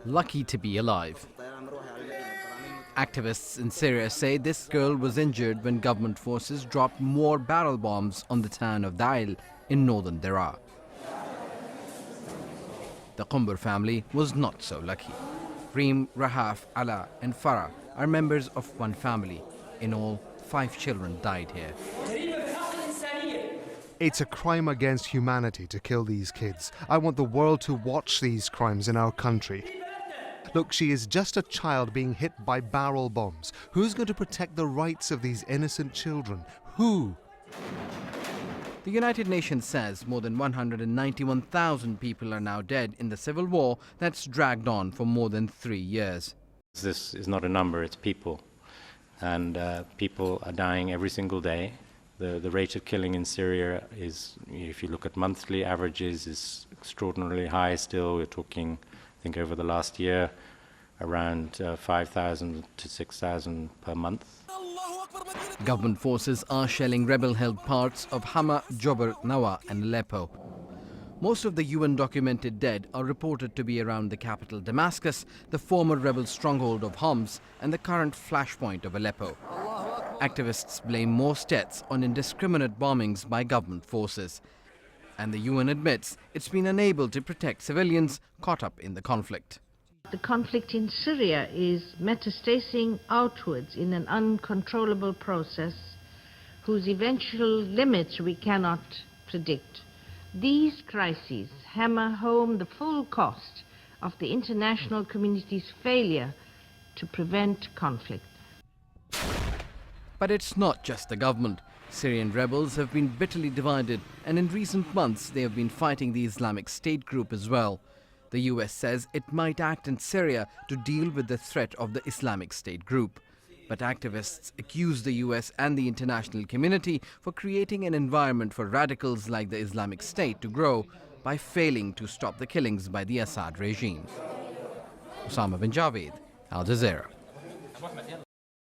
lucky to be alive. Activists in Syria say this girl was injured when government forces dropped more barrel bombs on the town of Dail in northern Daraa. The Qumbar family was not so lucky. Reem, Rahaf, Ala and Farah are members of one family. In all, 5 children died here. It's a crime against humanity to kill these kids. I want the world to watch these crimes in our country. Look, she is just a child being hit by barrel bombs. Who's going to protect the rights of these innocent children? Who? The United Nations says more than 191,000 people are now dead in the civil war that's dragged on for more than 3 years. This is not a number, it's people. And people are dying every single day. The rate of killing in Syria is, if you look at monthly averages, is extraordinarily high still. We're talking, I think, over the last year, around 5,000 to 6,000 per month. Government forces are shelling rebel-held parts of Hama, Jobr, Nawa and Aleppo. Most of the UN-documented dead are reported to be around the capital Damascus, the former rebel stronghold of Homs and the current flashpoint of Aleppo. Activists blame most deaths on indiscriminate bombings by government forces. And the UN admits it's been unable to protect civilians caught up in the conflict. The conflict in Syria is metastasizing outwards in an uncontrollable process whose eventual limits we cannot predict. These crises hammer home the full cost of the international community's failure to prevent conflict. But it's not just the government. Syrian rebels have been bitterly divided, and in recent months they have been fighting the Islamic State group as well. The US says it might act in Syria to deal with the threat of the Islamic State group. But activists accuse the US and the international community for creating an environment for radicals like the Islamic State to grow by failing to stop the killings by the Assad regime. Osama bin Javed, Al Jazeera.